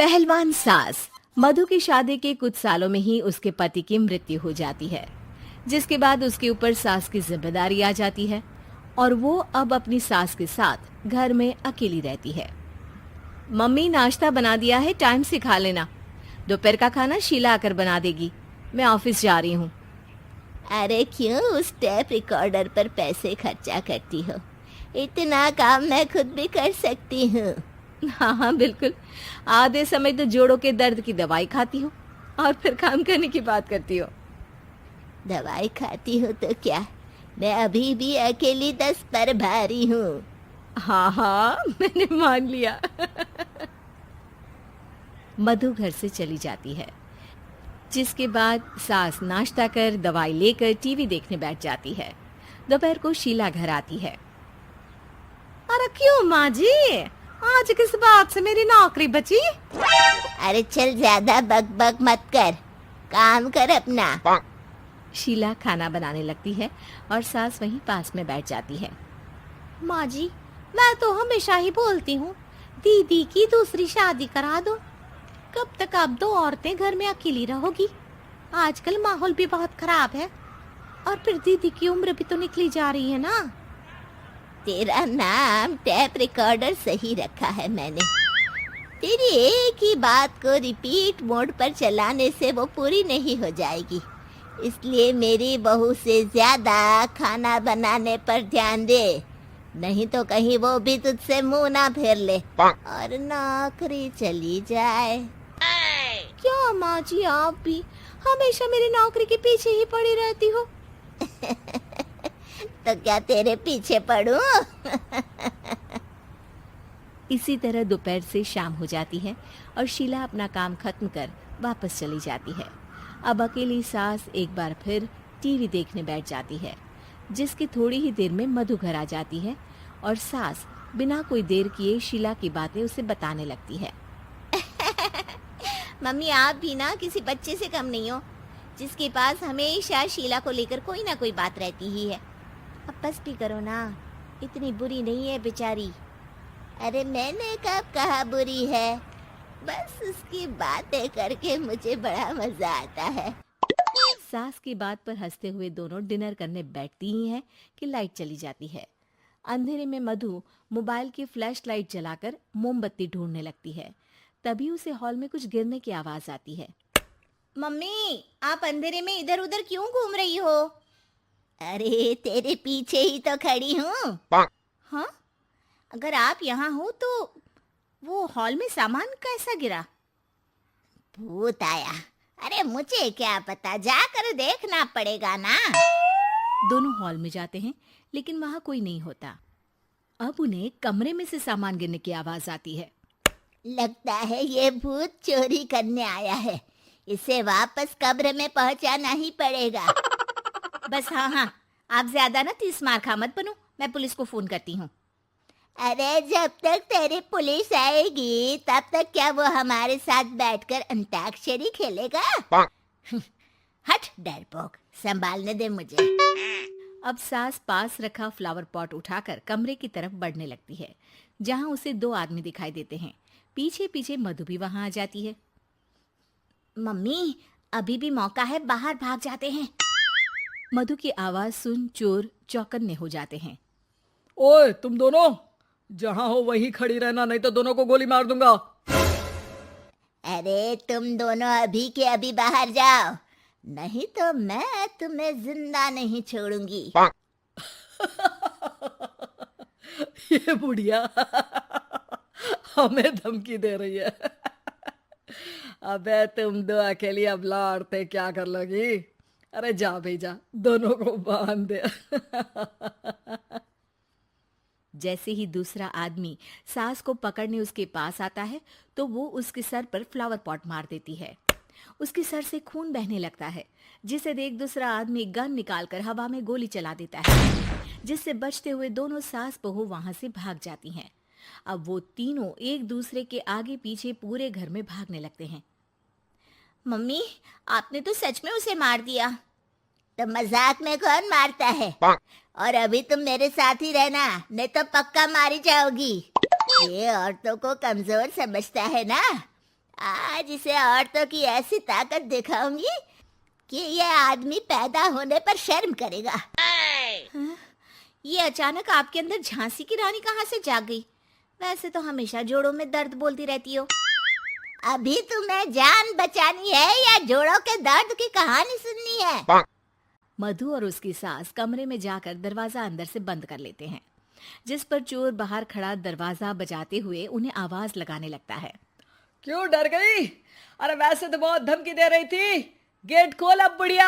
पहलवान सास। मधु की शादी के कुछ सालों में ही उसके पति की मृत्यु हो जाती है, जिसके बाद उसके ऊपर सास की जिम्मेदारी आ जाती है और वो अब अपनी सास के साथ घर में अकेली रहती है। मम्मी, नाश्ता बना दिया है, टाइम से खा लेना। दोपहर का खाना शीला आकर बना देगी। मैं ऑफिस जा रही हूँ। अरे क्यों उस टेप रिकॉर्डर पर पैसे खर्चा करती हो? इतना काम मैं खुद भी कर सकती हूँ। हाँ हाँ बिल्कुल। आधे समय तो जोड़ों के दर्द की दवाई खाती हो और फिर काम करने की बात करती हो। दवाई खाती हो तो क्या, मैं अभी भी अकेली 10 पर भारी हूँ। हाँ हाँ मैंने मान लिया। मधु घर से चली जाती है, जिसके बाद सास नाश्ता कर दवाई लेकर टीवी देखने बैठ जाती है। दोपहर को शीला घर आती है। अरे क्यों माँ जी, आज किस बात से मेरी नौकरी बची? अरे चल, ज्यादा बक मत कर, काम कर अपना। शीला खाना बनाने लगती है और सास वहीं पास में बैठ जाती है। माँ जी, मैं तो हमेशा ही बोलती हूँ, दीदी की दूसरी शादी करा दो। कब तक आप दो औरतें घर में अकेली रहोगी? आजकल माहौल भी बहुत खराब है और फिर दीदी की उम्र भी तो निकली जा रही है ना। तेरा नाम टेप रिकॉर्डर सही रखा है मैंने। तेरी एक ही बात को रिपीट मोड पर चलाने से वो पूरी नहीं हो जाएगी, इसलिए मेरी बहू से ज्यादा खाना बनाने पर ध्यान दे, नहीं तो कहीं वो भी तुझसे मुंह ना फेर ले और नौकरी चली जाए। क्या माँ जी, आप भी हमेशा मेरी नौकरी के पीछे ही पड़ी रहती हो? तो क्या तेरे पीछे पड़ूं? इसी तरह दोपहर से शाम हो जाती है और शीला अपना काम खत्म कर वापस चली जाती है। अब अकेली सास एक बार फिर टीवी देखने बैठ जाती है, जिसकी थोड़ी ही देर में मधु घर आ जाती है और सास बिना कोई देर किए शीला की बातें उसे बताने लगती है। मम्मी, आप भी ना किसी बच्चे से कम नहीं हो, जिसके पास हमेशा शीला को लेकर कोई ना कोई बात रहती ही है। अब बस भी करो ना, इतनी बुरी नहीं है बेचारी। अरे मैंने कब कहा बुरी है, बस उसकी बातें करके मुझे बड़ा मजा आता है। सास की बात पर हंसते हुए दोनों डिनर करने बैठती ही हैं कि लाइट चली जाती है। अंधेरे में मधु मोबाइल की फ्लैश लाइट जलाकर मोमबत्ती ढूंढने लगती है। तभी उसे हॉल में कुछ गिरने की आवाज आती है। मम्मी, आप अंधेरे में इधर उधर क्यों घूम रही हो? अरे तेरे पीछे ही तो खड़ी हूँ। हाँ, अगर आप यहाँ हो तो वो हॉल में सामान कैसा गिरा? भूत आया। अरे मुझे क्या पता, जाकर देखना पड़ेगा ना। दोनों हॉल में जाते हैं, लेकिन वहां कोई नहीं होता। अब उन्हें कमरे में से सामान गिरने की आवाज आती है। लगता है ये भूत चोरी करने आया है, इसे वापस कब्र में पहुंचाना ही पड़ेगा। बस हाँ, आप ज्यादा ना 30 मार खा मत बनो, मैं पुलिस को फोन करती हूँ। अरे जब तक तेरी पुलिस आएगी तब तक क्या वो हमारे साथ बैठकर अंताक्षरी खेलेगा? हट डरपोक, संभालने दे मुझे। अब सास पास रखा फ्लावर पॉट उठाकर कमरे की तरफ बढ़ने लगती है, जहां उसे 2 आदमी दिखाई देते हैं। पीछे पीछे मधु भी वहां आ जाती है। मम्मी, अभी भी मौका है, बाहर भाग जाते हैं। मधु की आवाज सुन चोर चौकन्ने हो जाते हैं। ओए तुम दोनों, जहां हो वहीं खड़ी रहना, नहीं तो दोनों को गोली मार दूंगा। अरे तुम दोनों अभी के अभी बाहर जाओ, नहीं तो मैं तुम्हें जिंदा नहीं छोड़ूंगी। ये बुढ़िया हमें धमकी दे रही है। अबे तुम दो अकेली अब लड़ते क्या कर लोगी? अरे जा भेजा, दोनों को बांध दे। जैसे ही दूसरा आदमी सास को पकड़ने उसके पास आता है, तो वो उसके सर पर फ्लावर पॉट मार देती है। उसके सर से खून बहने लगता है, जिसे देख दूसरा आदमी गन निकालकर हवा में गोली चला देता है, जिससे बचते हुए दोनों सास बहू वहां से भाग जाती हैं। अब वो तीनों एक दूसरे के आगे पीछे पूरे घर में भागने लगते हैं। मम्मी, आपने तो सच में उसे मार दिया। तो मजाक में कौन मारता है? और अभी तुम मेरे साथ ही रहना, नहीं तो पक्का मारी जाओगी। ये औरतों को कमजोर समझता है ना। आज इसे औरतों की ऐसी ताकत दिखाऊंगी कि ये आदमी पैदा होने पर शर्म करेगा। ये अचानक आपके अंदर झांसी की रानी कहाँ से जाग गई? वैसे तो हमेशा जोड़ों में दर्द बोलती रहती हो। अभी तुम्हें जान बचानी है या जोड़ों के दर्द की कहानी सुननी है? मधु और उसकी सास कमरे में जाकर दरवाजा अंदर से बंद कर लेते हैं, जिस पर चोर बाहर खड़ा दरवाजा बजाते हुए उन्हें आवाज लगाने लगता है। क्यों डर गई? अरे वैसे तो बहुत धमकी दे रही थी। गेट खोल अब बुढ़िया।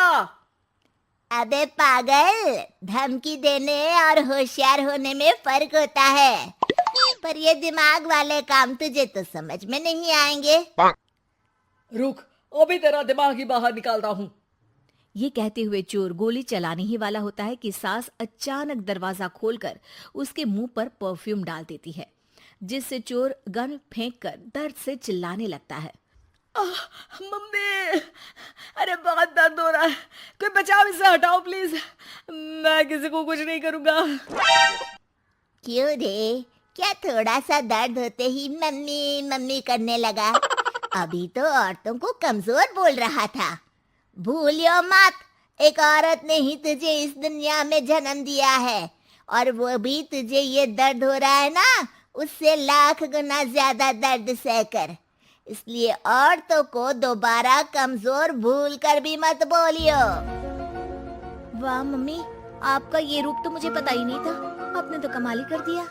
अबे पागल, धमकी देने और होशियार होने में फर्क होता है, पर ये दिमाग वाले काम तुझे तो समझ में नहीं आएंगे। रुक, अभी तेरा दिमाग ही बाहर निकालता हूँ। ये कहते हुए चोर गोली चलाने ही वाला होता है कि सास अचानक दरवाजा खोलकर उसके मुंह पर परफ्यूम डाल देती है, जिससे चोर गन फेंककर दर्द से चिल्लाने लगता है। मम्मी, अरे बहुत दर्द हो रहा है, कोई बचाओ, इसे हटाओ प्लीज। मैं किसी को कुछ नहीं करूंगा। क्यों रे, क्या थोड़ा सा दर्द होते ही मम्मी मम्मी करने लगा? अभी तो औरतों को कमजोर बोल रहा था। भूलियो मत, एक औरत ने ही तुझे इस दुनिया में जन्म दिया है, और वो भी तुझे ये दर्द हो रहा है ना, उससे लाख गुना ज्यादा दर्द सहकर। इसलिए औरतों को दोबारा कमजोर भूल कर भी मत बोलियो। वाह मम्मी, आपका ये रूप तो मुझे पता ही नहीं था। आपने तो कमाल ही कर दिया।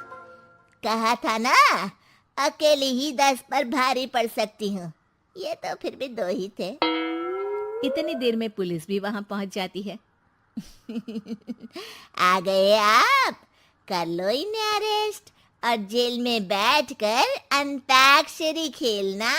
कहा था ना, अकेली ही 10 पर भारी पड़ सकती हूँ। ये तो फिर भी 2 ही थे। इतनी देर में पुलिस भी वहां पहुंच जाती है। आ गए आप, कर लो इन्हें अरेस्ट और जेल में बैठकर अंताक्षरी खेलना।